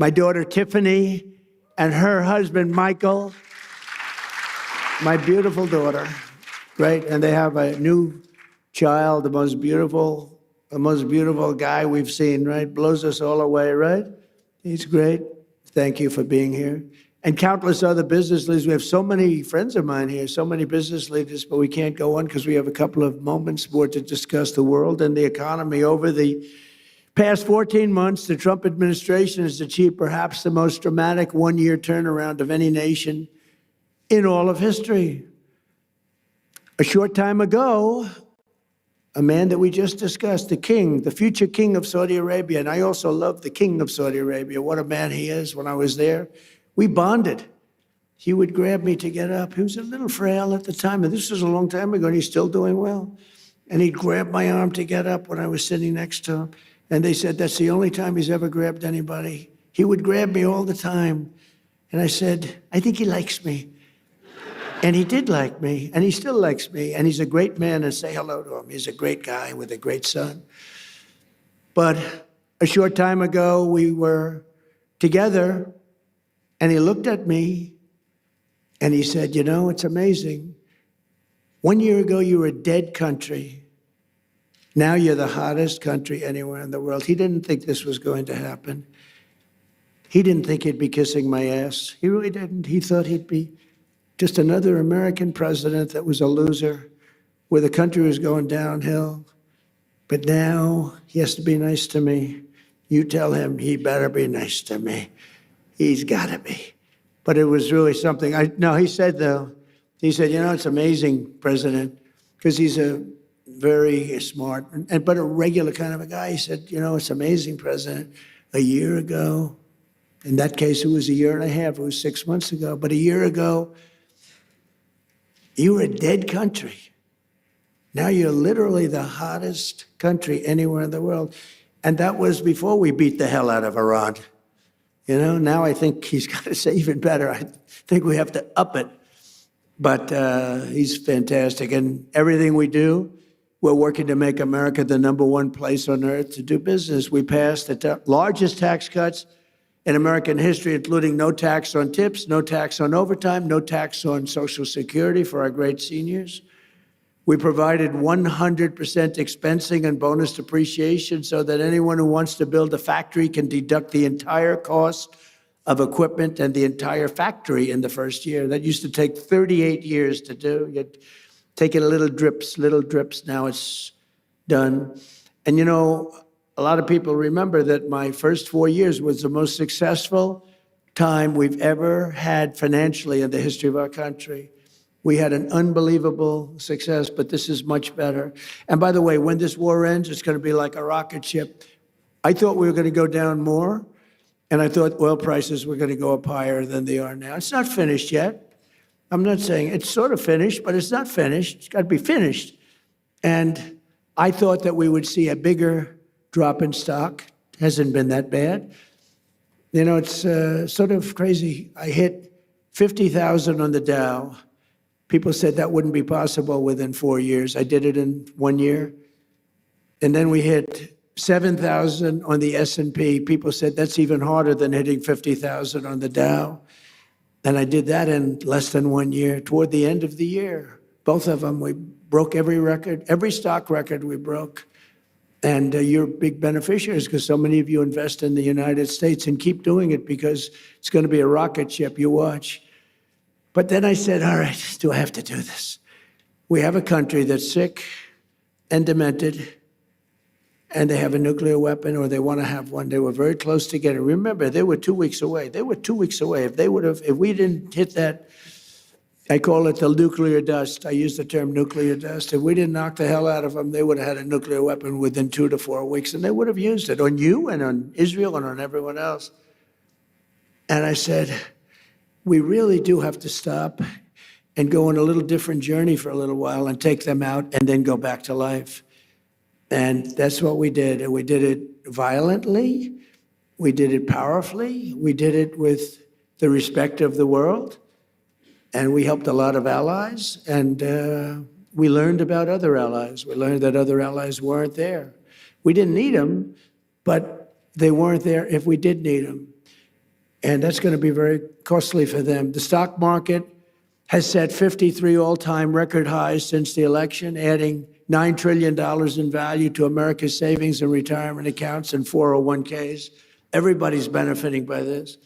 my daughter Tiffany, and her husband Michael, my beautiful daughter, great, and they have a new child, the most beautiful guy we've seen, right? Blows us all away, right? He's great. Thank you for being here. And countless other business leaders. We have so many friends of mine here, so many business leaders, but we can't go on because we have a couple of moments more to discuss the world and the economy. Over the past 14 months, the Trump administration has achieved perhaps the most dramatic one-year turnaround of any nation in all of history. A short time ago, a man that we just discussed, the king, the future king of Saudi Arabia, and I also love the king of Saudi Arabia. What a man he is. When I was there, we bonded. He would grab me to get up. He was a little frail at the time, and this was a long time ago, and he's still doing well. And he'd grab my arm to get up when I was sitting next to him. And they said that's the only time he's ever grabbed anybody. He would grab me all the time. And I said, I think he likes me. And he did like me, and he still likes me, and he's a great man, and say hello to him. He's a great guy with a great son. But a short time ago, we were together, and he looked at me, and he said, you know, it's amazing. 1 year ago, you were a dead country. Now you're the hottest country anywhere in the world. He didn't think this was going to happen. He didn't think he'd be kissing my ass. He really didn't. He thought he'd be just another American president that was a loser, where the country was going downhill. But now he has to be nice to me. You tell him he better be nice to me. He's got to be. But it was really something. He said, you know, it's amazing, President, because he's a very smart, but a regular kind of a guy. He said, you know, it's amazing, President. A year ago, in that case, it was a year and a half. It was 6 months ago. But a year ago, you were a dead country. Now you're literally the hottest country anywhere in the world. And that was before we beat the hell out of Iran. You know, now I think he's got to say even better. I think we have to up it. But he's fantastic. And everything we do, we're working to make America the #1 place on earth to do business. We passed the largest tax cuts in American history, including no tax on tips, no tax on overtime, no tax on Social Security for our great seniors. We provided 100% expensing and bonus depreciation so that anyone who wants to build a factory can deduct the entire cost of equipment and the entire factory in the first year. That used to take 38 years to do. You'd take it little drips. Now it's done. And you know, a lot of people remember that my first 4 years was the most successful time we've ever had financially in the history of our country. We had an unbelievable success, but this is much better. And by the way, when this war ends, it's going to be like a rocket ship. I thought we were going to go down more, and I thought oil prices were going to go up higher than they are now. It's not finished yet. I'm not saying it's sort of finished, but it's not finished. It's got to be finished. And I thought that we would see a bigger drop in stock. Hasn't been that bad. You know, it's sort of crazy. I hit 50,000 on the Dow. People said that wouldn't be possible within 4 years. I did it in 1 year. And then we hit 7,000 on the S&P. People said that's even harder than hitting 50,000 on the Dow. And I did that in less than 1 year. Toward the end of the year, both of them, we broke every record, every stock record we broke. And you're big beneficiaries because so many of you invest in the United States, and keep doing it because it's going to be a rocket ship. You watch. But then I said, all right, do I have to do this? We have a country that's sick and demented, and they have a nuclear weapon, or they want to have one. They were very close to getting it. Remember, they were 2 weeks away. They were 2 weeks away. If we didn't hit that, I call it the nuclear dust. I use the term nuclear dust. If we didn't knock the hell out of them, they would have had a nuclear weapon within 2 to 4 weeks, and they would have used it on you and on Israel and on everyone else. And I said, we really do have to stop and go on a little different journey for a little while and take them out and then go back to life. And that's what we did. And we did it violently. We did it powerfully. We did it with the respect of the world. And we helped a lot of allies, and we learned about other allies. We learned that other allies weren't there. We didn't need them, but they weren't there if we did need them. And that's going to be very costly for them. The stock market has set 53 all-time record highs since the election, adding $9 trillion in value to America's savings and retirement accounts and 401ks. Everybody's benefiting by this.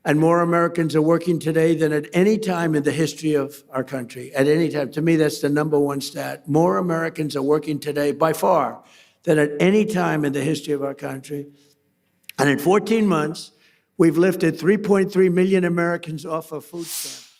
And more Americans are working today than at any time in the history of our country. At any time. To me, that's the number one stat. More Americans are working today, by far, than at any time in the history of our country. And in 14 months, we've lifted 3.3 million Americans off of food stamps.